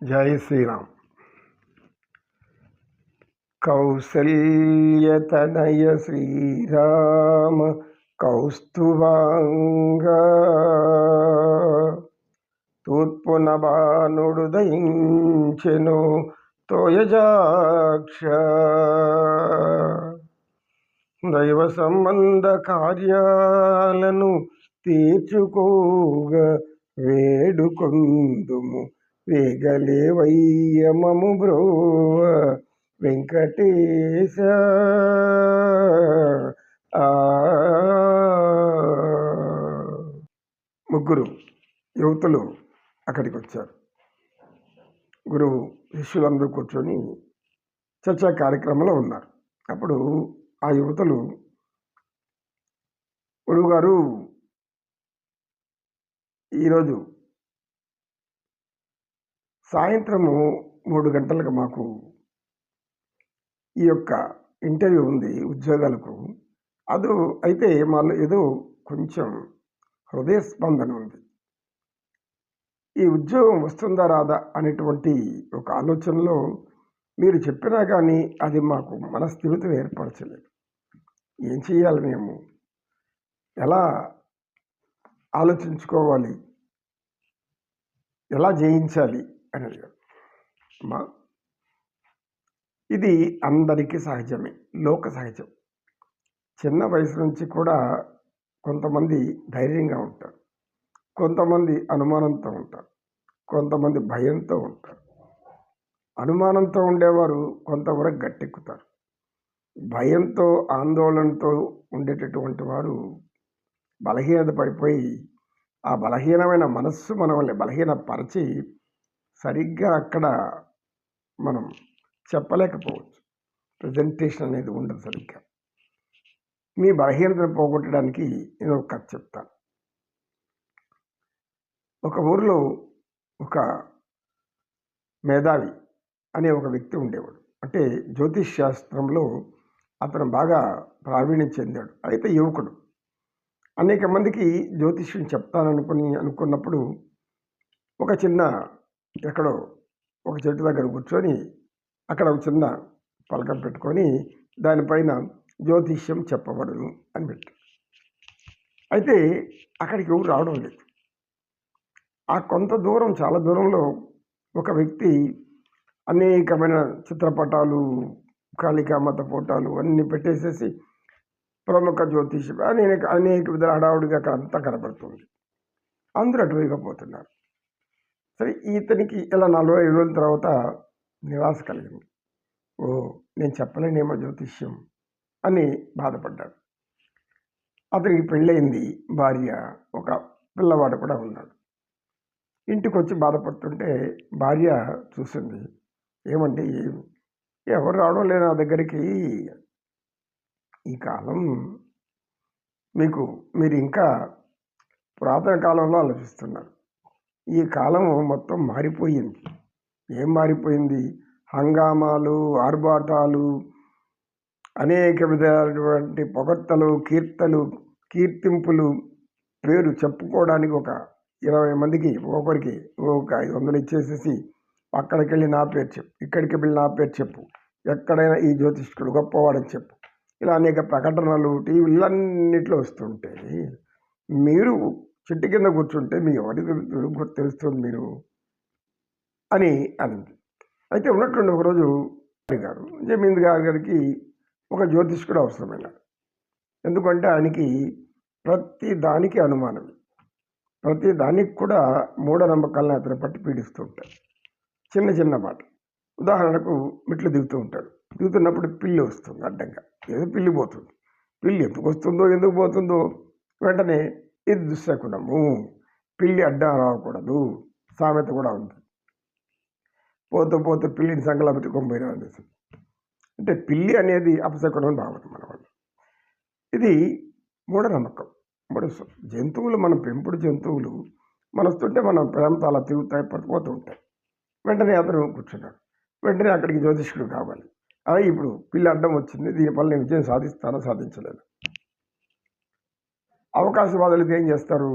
జై శ్రీరామ్. కౌసల్యతనయ శ్రీరామ కౌస్తుభాంగ తూర్పున బాణుడు దయించెను తోయజాక్ష దైవ సంబంధ కార్యాలను తీర్చుకోగా వేడుకొందుము వేగలేవయ్యమము బ్రోవ వెంకటేశ. ముగ్గురు యువతులు అక్కడికి వచ్చారు. గురువు శిష్యులందరూ కూర్చొని చర్చా కార్యక్రమంలో ఉన్నారు. అప్పుడు ఆ యువతులు, గురువుగారు, ఈరోజు సాయంత్రము 3 గంటలకు మాకు ఈ యొక్క ఇంటర్వ్యూ ఉంది ఉద్యోగాలకు. అయితే మాలో ఏదో కొంచెం హృదయ స్పందన ఉంది. ఈ ఉద్యోగం వస్తుందా రాదా అనేటువంటి ఒక ఆలోచనలో మీరు చెప్పినా కానీ అది మాకు మనస్థిమితం ఏర్పరచలేదు. ఏం చేయాలి, మేము ఎలా ఆలోచించుకోవాలి, ఎలా జయించాలి అని అడిగారు. అమ్మా, ఇది అందరికీ సహజమే, లోక సహజం. చిన్న వయసు నుంచి కూడా కొంతమంది ధైర్యంగా ఉంటారు, కొంతమంది అనుమానంతో ఉంటారు, కొంతమంది భయంతో ఉంటారు. అనుమానంతో ఉండేవారు కొంతవరకు గట్టెక్కుతారు. భయంతో ఆందోళనతో ఉండేటటువంటి వారు బలహీనత పడిపోయి ఆ బలహీనమైన మనస్సు మనల్ని బలహీనపరిచి సరిగ్గా అక్కడ మనం చెప్పలేకపోవచ్చు. ప్రజెంటేషన్ అనేది ఉండదు సరిగ్గా. మీ బలహీనతను పోగొట్టడానికి నేను ఒక కథ చెప్తాను. ఒక ఊరిలో ఒక మేధావి అనే ఒక వ్యక్తి ఉండేవాడు. అంటే జ్యోతిష్ శాస్త్రంలో అతను బాగా ప్రావీణ్యం చెందాడు. అయితే యువకుడు. అనేక మందికి జ్యోతిష్యం అనుకున్నప్పుడు ఒక చిన్న ఎక్కడో ఒక చెట్టు దగ్గర కూర్చొని అక్కడ ఒక చిన్న పలకం పెట్టుకొని దానిపైన జ్యోతిష్యం చెప్పబడును అని పెట్టాడు. అయితే అక్కడికి ఎవరు రావడం లేదు. ఆ కొంత దూరం, చాలా దూరంలో ఒక వ్యక్తి అనేకమైన చిత్రపటాలు, కాళికామాత ఫోటోలు అన్నీ పెట్టేసేసి ప్రముఖ జ్యోతిషం అనేక విధాల హడావుడిగా అక్కడ అంతా కనబడుతుంది. అందరూ అటువైపోతున్నారు. సరే, ఇతనికి ఇలా 45 రోజుల తర్వాత నిరాశ కలిగింది. నేను చెప్పలేనేమో జ్యోతిష్యం అని బాధపడ్డాడు. అతనికి పెళ్ళయింది, భార్య, ఒక పిల్లవాడు కూడా ఉన్నాడు. ఇంటికి వచ్చి బాధపడుతుంటే భార్య చూసింది. ఏమండి, ఎవరు రావడం లేదు నా దగ్గరికి, ఈ కాలం మీరు ఇంకా పురాతన కాలంలో ఆలోచిస్తున్నారు. ఈ కాలం మొత్తం మారిపోయింది. ఏం మారిపోయింది? హంగామాలు, ఆర్భాటాలు, అనేక విధాలైనటువంటి పొగడ్తలు, కీర్తింపులు, పేరు చెప్పుకోవడానికి ఒక 20 మందికి ఒక్కొక్కరికి ఒక 500 ఇచ్చేసేసి అక్కడికి వెళ్ళి నా పేరు చెప్పు, ఇక్కడికి వెళ్ళి నా పేరు చెప్పు, ఎక్కడైనా ఈ జ్యోతిష్కుడు గొప్పవాడని చెప్పు, ఇలా అనేక ప్రకటనలు టీవీలన్నిట్లో వస్తుంటే మీరు చెట్టు కింద కూర్చుంటే మీకు ఎవరికి తెలుస్తుంది మీరు అని అనింది. అయితే ఉన్నట్టుండి ఒకరోజు గారు జమీందార్ గారికి ఒక జ్యోతిష్కుడు అవసరమైనాడు. ఎందుకంటే ఆయనకి ప్రతి దానికి అనుమానం, ప్రతి దానికి కూడా మూఢనమ్మకాలను అతను పట్టి పీడిస్తూ ఉంటాడు. చిన్న చిన్న మాట, ఉదాహరణకు మెట్లు దిగుతూ ఉంటాడు. దిగుతున్నప్పుడు పిల్లి వస్తుంది అడ్డంగా, ఏదో పిల్లి పోతుంది. పిల్లి ఎందుకు వస్తుందో ఎందుకు పోతుందో వెంటనే ఇది దుశ్శకునము, పిల్లి అడ్డం రావకూడదు సామెత కూడా ఉంది. పోతూ పోతూ పిల్లిని సంగలా పెట్టుకొని పోయినా అనేసి. అంటే పిల్లి అనేది అపశకునం భావన మన వాళ్ళు. ఇది మూఢనమ్మకం. జంతువులు, మన పెంపుడు జంతువులు మనస్తుంటే మనం ప్రేమతో అలా తిరుగుతాయి, పడిపోతూ ఉంటాయి. వెంటనే అతను కూర్చున్నాడు. వెంటనే అక్కడికి జ్యోతిష్కుడు కావాలి. ఇప్పుడు పిల్లి అడ్డం వచ్చింది, దీనివల్ల నేను విజయం సాధిస్తానో సాధించలేదు. అవకాశవాదులు ఏం చేస్తారు?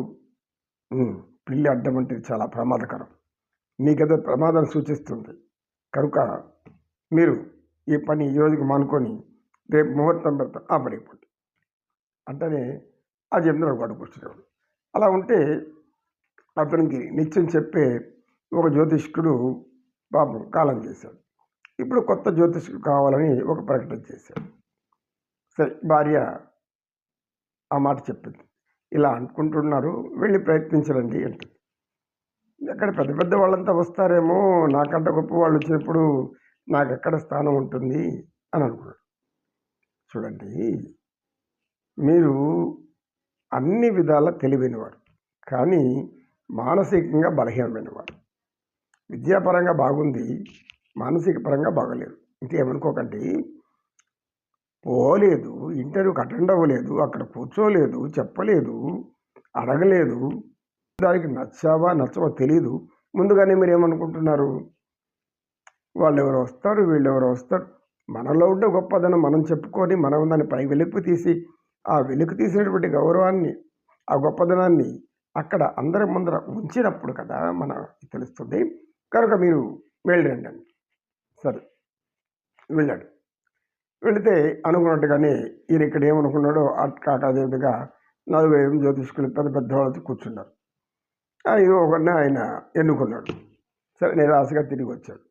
పిల్లి అడ్డం అంటే చాలా ప్రమాదకరం, మీకేదో ప్రమాదం సూచిస్తుంది. కనుక మీరు ఈ పని ఈ రోజుకి మానుకొని రేపు ముహూర్తం పెడతా పడిపోండి అంటేనే ఆ జమీందారు వాడు కూర్చునేవాడు. అలా ఉంటే అతనికి నిత్యం చెప్పే ఒక జ్యోతిష్కుడు పాపం కాలం చేశాడు. ఇప్పుడు కొత్త జ్యోతిష్కుడు కావాలని ఒక ప్రకటన చేశాడు. సరే, భార్య ఆ మాట చెప్పింది. ఇలా అనుకుంటున్నారు, వెళ్ళి ప్రయత్నించరండి అంటుంది. అక్కడ పెద్ద పెద్ద వాళ్ళంతా వస్తారేమో, నాకంటే గొప్ప వాళ్ళు వచ్చినప్పుడు నాకెక్కడ స్థానం ఉంటుంది అని అనుకున్నాడు. చూడండి, మీరు అన్ని విధాల తెలివైనవారు, కానీ మానసికంగా బలహీనమైనవారు. విద్యాపరంగా బాగుంది, మానసిక పరంగా బాగలేదు. ఇంకేమనుకోకండి. పోలేదు, ఇంటర్వ్యూకి అటెండ్ అవ్వలేదు, అక్కడ కూర్చోలేదు, చెప్పలేదు, అడగలేదు, దానికి నచ్చావా నచ్చవో తెలీదు. ముందుగానే మీరు ఏమనుకుంటున్నారు? వాళ్ళు ఎవరో వస్తారు, వీళ్ళు ఎవరో వస్తారు. మనలో ఉండే గొప్పదనం మనం చెప్పుకొని మనం దాన్ని పై వెలుగు తీసి ఆ వెలుగు తీసినటువంటి గౌరవాన్ని, ఆ గొప్పదనాన్ని అక్కడ అందరి ముందర ఉంచినప్పుడు కదా మనకి తెలుస్తుంది. కనుక మీరు వెళ్ళండి అని. సరే, వెళ్ళాడు. వెళితే అనుకున్నట్టుగానే ఈయన ఇక్కడ ఏమనుకున్నాడో కాక అదేవిధంగా 4-5 జ్యోతిష్కులు పెద్ద పెద్ద వాళ్ళతో కూర్చున్నారు. ఇది ఒకరిని ఆయన ఎన్నుకున్నాడు. సరే, నిరాశగా తిరిగి వచ్చాడు.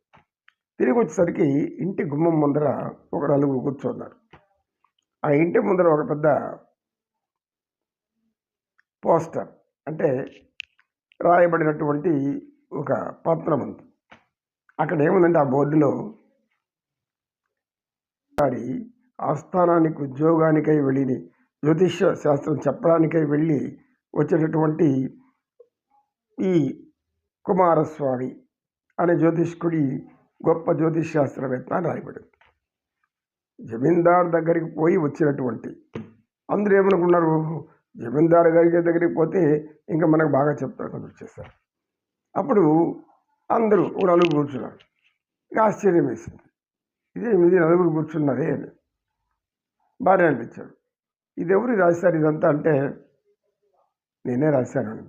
తిరిగి వచ్చేసరికి ఇంటి గుమ్మం ముందర ఒక 4 కూర్చున్నారు. ఆ ఇంటి ముందర ఒక పెద్ద పోస్టర్, అంటే రాయబడినటువంటి ఒక పత్రం ఉంది. అక్కడ ఏముందంటే ఆ బోర్డులో వారి ఆస్థానానికి ఉద్యోగానికై వెళ్ళి జ్యోతిష్య శాస్త్రం చెప్పడానికై వెళ్ళి వచ్చేటటువంటి ఈ కుమారస్వామి అనే జ్యోతిష్కుడి గొప్ప జ్యోతిష్ శాస్త్రవేత్త అని రాయబడింది. జమీందారు దగ్గరికి పోయి వచ్చినటువంటి అందరూ ఏమనుకున్నారు? జమీందారు గారి దగ్గరికి పోతే ఇంకా మనకు బాగా చెప్తారు వచ్చేసారు. అప్పుడు అందరూ 4 కూర్చున్నారు. ఆశ్చర్యం వేసింది. ఇది 4 కూర్చున్నారే అని భార్య అనిపించాడు. ఇది ఎవరు రాశారు ఇదంతా అంటే, నేనే రాశాను.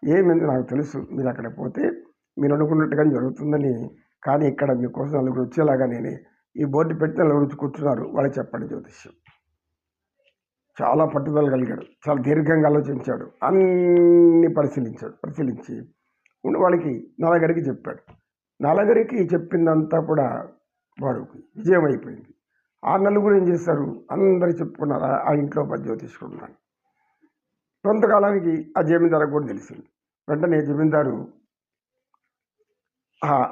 ఏమైంది నాకు తెలుసు, మీరు అక్కడ పోతే మీరు అనుకున్నట్టుగా జరుగుతుందని. కానీ ఇక్కడ మీకోసం 4 వచ్చేలాగా నేనే ఈ బోర్డు పెట్టి 4 కూర్చున్నారు, వాళ్ళకి చెప్పండి జ్యోతిష్యం. చాలా పట్టుదల కలిగాడు, చాలా దీర్ఘంగా ఆలోచించాడు, అన్ని పరిశీలించి వాళ్ళకి 4 చెప్పాడు. 4 చెప్పిందంతా కూడా వాడికి విజయం అయిపోయింది. ఆ 4 ఏం చేశారు? అందరూ చెప్పుకున్నారు ఆ ఇంట్లో జ్యోతిష్కున్నాను. కొంతకాలానికి ఆ జమీందారు కూడా తెలిసింది. వెంటనే జమీందారు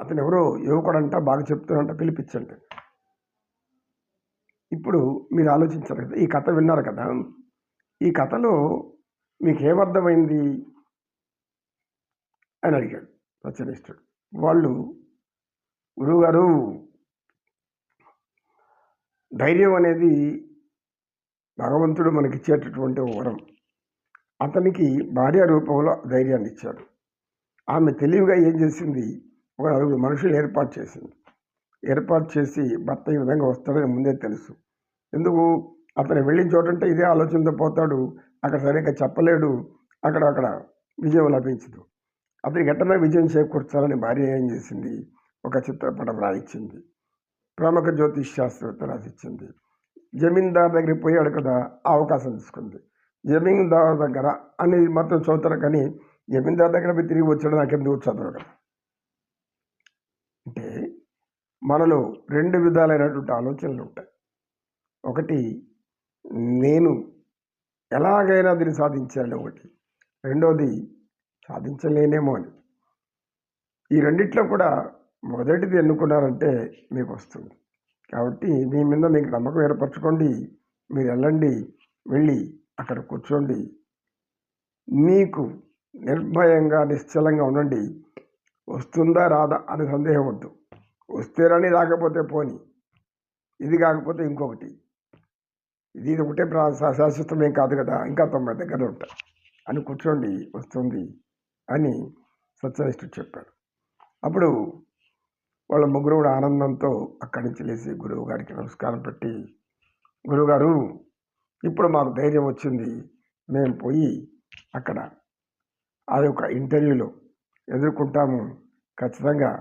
అతను ఎవరో యువకుడంట, బాగా చెప్తానంట, పిలిపించండి. ఇప్పుడు మీరు ఆలోచించారు కదా, ఈ కథ విన్నారు కదా, ఈ కథలో మీకేమర్థమైంది అని అడిగాడు రచయిష్ఠుడు. వాళ్ళు, గురువుగారు, ధైర్యం అనేది భగవంతుడు మనకిచ్చేటటువంటి వరం. అతనికి భార్య రూపంలో ధైర్యాన్ని ఇచ్చాడు. ఆమె తెలివిగా ఏం చేసింది? ఒక 4 మనుషులు ఏర్పాటు చేసి భర్త ఈ విధంగా వస్తాడని ముందే తెలుసు. ఎందుకు? అతను వెళ్ళిన చోటంటే ఇదే ఆలోచనతో పోతాడు, అక్కడ సరిగ్గా చెప్పలేడు, అక్కడ విజయం లభించదు. అతనికి ఎట్టనే విజయం చేకూర్చాలని భార్య ఏం చేసింది? ఒక చిత్రపటం రాయించింది, ప్రముఖ జ్యోతిష్ శాస్త్రవేత్త రాసిచ్చింది. జమీందార్ దగ్గరికి పోయాడు కదా, ఆ అవకాశం తీసుకుంది. జమీందార్ దగ్గర అనేది మాత్రం చదువుతారు, కానీ జమీందార్ దగ్గర పోయి తిరిగి వచ్చాడు నాకెందుకు చదవడు. అంటే మనలో 2 విధాలైనటువంటి ఆలోచనలు ఉంటాయి. ఒకటి, నేను ఎలాగైనా దీన్ని సాధించాలి ఒకటి, రెండోది సాధించలేనేమో అని. ఈ రెండిట్లో కూడా మొదటిది ఎన్నుకున్నారంటే మీకు వస్తుంది. కాబట్టి మీ మీద మీకు నమ్మకం ఏర్పరచుకోండి, మీరు వెళ్ళి అక్కడ కూర్చోండి, మీకు నిర్భయంగా నిశ్చలంగా ఉండండి. వస్తుందా రాదా అని సందేహం వద్దు. వస్తే రాని, రాకపోతే పోని, ఇది కాకపోతే ఇంకొకటి, ఇది ఒకటే శాశ్వతమేం కాదు కదా, ఇంకా 90 దగ్గర ఉంటాయి అని కూర్చోండి, వస్తుంది అని సత్యనిష్ఠుడు చెప్పాడు. అప్పుడు వాళ్ళ ముగ్గురు కూడా ఆనందంతో అక్కడి నుంచి లేచి గురువు గారికి నమస్కారం పెట్టి, గురువుగారు, ఇప్పుడు మాకు ధైర్యం వచ్చింది, మేము పోయి అక్కడ ఆ యొక్క ఇంటర్వ్యూలో ఎదుర్కొంటాము, ఖచ్చితంగా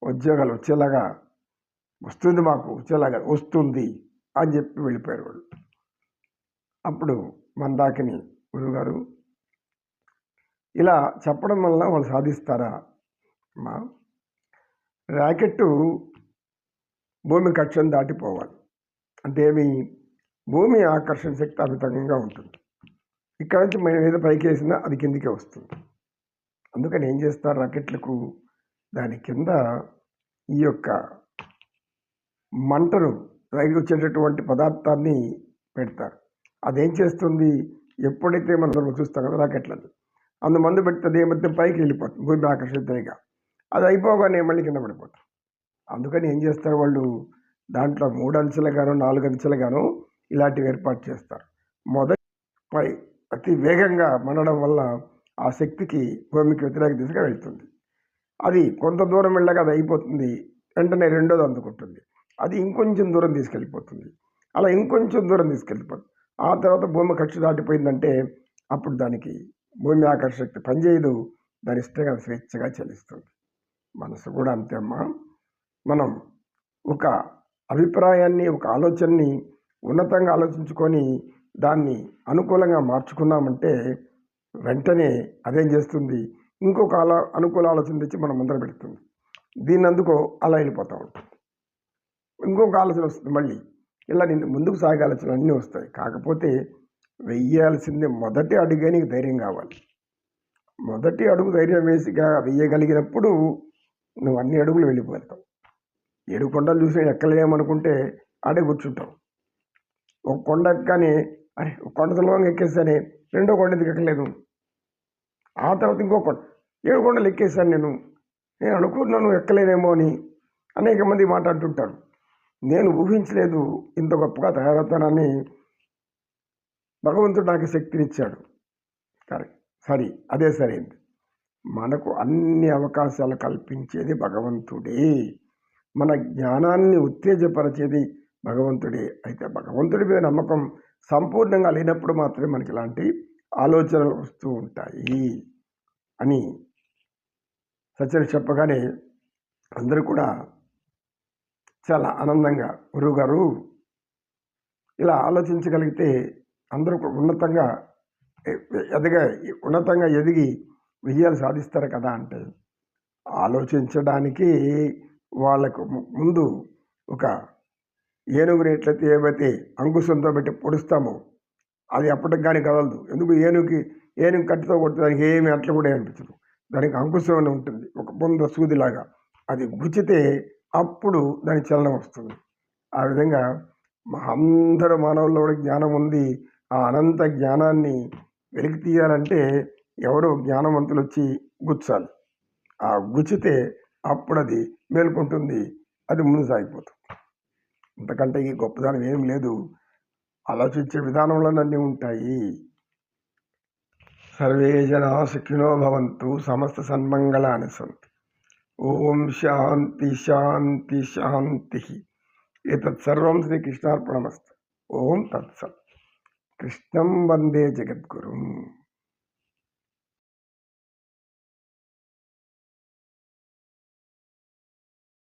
ఉద్యోగాలు వచ్చేలాగా వస్తుంది, మాకు వచ్చేలాగా వస్తుంది అని చెప్పి వెళ్ళిపోయారు వాళ్ళు. అప్పుడు మందాకిని గురువుగారు ఇలా చెప్పడం వల్ల వాళ్ళు సాధిస్తారా? మా ర్యాకెట్టు భూమి కక్షను దాటిపోవాలి అంటే ఏమి, భూమి ఆకర్షణ శక్తి అమితంగా ఉంటుంది. ఇక్కడ నుంచి మనం ఏదో పైకి వేసినా అది కిందికే వస్తుంది. అందుకని ఏం చేస్తారు రాకెట్లకు, దాని కింద ఈ యొక్క మంటను పైకి వచ్చేటటువంటి పదార్థాన్ని పెడతారు. అదేం చేస్తుంది, ఎప్పుడైతే మనం చూస్తాం కదా రాకెట్లని, మందు పెడితే ఏమైతే పైకి వెళ్ళిపోతుంది భూమి ఆకర్షితంగా, అది అయిపోగానే మళ్ళీ కింద పడిపోతుంది. అందుకని ఏం చేస్తారు వాళ్ళు, దాంట్లో 3 అంచెలుగాను 4 అంచెలుగాను ఇలాంటివి ఏర్పాటు చేస్తారు. మొదటి పై అతి వేగంగా మండడం వల్ల ఆ శక్తికి భూమికి వ్యతిరేక దిశగా వెళ్తుంది. అది కొంత దూరం వెళ్ళాక అది అయిపోతుంది, వెంటనే రెండోది అందుకుంటుంది, అది ఇంకొంచెం దూరం తీసుకెళ్ళిపోతుంది, అలా ఇంకొంచెం దూరం తీసుకెళ్ళిపోతుంది. ఆ తర్వాత భూమి కక్ష దాటిపోయిందంటే అప్పుడు దానికి భూమి ఆకర్షణ శక్తి పనిచేయదు, దాని ఇష్టంగా స్వేచ్ఛగా చలిస్తుంది. మనసు కూడా అంతే అమ్మా. మనం ఒక అభిప్రాయాన్ని, ఒక ఆలోచనని ఉన్నతంగా ఆలోచించుకొని దాన్ని అనుకూలంగా మార్చుకున్నామంటే వెంటనే అదేం చేస్తుంది, ఇంకొక అనుకూల ఆలోచన తెచ్చి మనం ముందర పెడుతుంది. దీన్ని అందుకో అలా వెళ్ళిపోతూ ఉంటుంది, ఇంకొక ఆలోచన వస్తుంది, మళ్ళీ ఇలా నిన్ను ముందుకు సాగే ఆలోచనలు అన్నీ వస్తాయి. కాకపోతే వెయ్యాల్సిందే మొదటి అడుగే నీకు ధైర్యం కావాలి. మొదటి అడుగు ధైర్యం వేసిగా వెయ్యగలిగినప్పుడు నువ్వు అన్ని అడుగులు వెళ్ళిపోతావు. 7 కొండలు చూసి ఎక్కలేమనుకుంటే ఆడే కూర్చుంటావు. ఒక కొండ ఎక్కని అరే ఒక కొండ సులభంగా ఎక్కేసానే, రెండో కొండ ఎందుకు ఎక్కలేదు, ఆ తర్వాత ఇంకో కొండ, 7 కొండలు ఎక్కేసాను నేను అనుకున్నాను ఎక్కలేనేమో అని అనేక మంది మాట్లాడుతుంటారు. నేను ఊహించలేదు ఇంత గొప్పగా తయారవుతానని భగవంతుడు నాకు శక్తినిచ్చాడు. సరే అదే సరైంది. మనకు అన్ని అవకాశాలు కల్పించేది భగవంతుడే, మన జ్ఞానాన్ని ఉత్తేజపరిచేది భగవంతుడే. అయితే భగవంతుడి మీద నమ్మకం సంపూర్ణంగా లేనప్పుడు మాత్రమే మనకి ఇలాంటి ఆలోచనలు వస్తూ ఉంటాయి అని సత్యని చెప్పగానే అందరూ కూడా చాలా ఆనందంగా, గురువుగారు ఇలా ఆలోచించగలిగితే అందరూ ఉన్నతంగా ఎదిగి విజయాలు సాధిస్తారు కదా అంటే, ఆలోచించడానికి వాళ్ళకు ముందు ఒక ఏనుగుని ఎట్లయితే ఏవైతే అంకుశంతో పెట్టి పొడుస్తామో అది అప్పటికి కానీ కదలదు. ఎందుకు, ఏనుగు కట్టితో కొడితే దానికి ఏమి అట్లా కూడా అనిపించదు, దానికి అంకుశం అని ఉంటుంది, ఒక బొంద సూదిలాగా, అది గుచ్చితే అప్పుడు దాని చలనం వస్తుంది. ఆ విధంగా అందరూ మానవుల్లో కూడా జ్ఞానం ఉంది. ఆ అనంత జ్ఞానాన్ని వెలికి తీయాలంటే ఎవరో జ్ఞానవంతులు వచ్చి గుచ్చాలి. ఆ గుచ్చితే అప్పుడు అది మేల్కొంటుంది, అది ముందు సాగిపోతుంది. అంతకంటే ఈ గొప్పదనం ఏం లేదు, ఆలోచించే విధానంలో అన్నీ ఉంటాయి. సర్వే జనా సుఖినో భవంతు, సమస్త సన్మంగళాని సంతు. ఓం శాంతి శాంతి శాంతి. ఏతత్ సర్వం శ్రీకృష్ణార్పణమస్తు. ఓం తత్సత్. కృష్ణం వందే జగద్గురుం.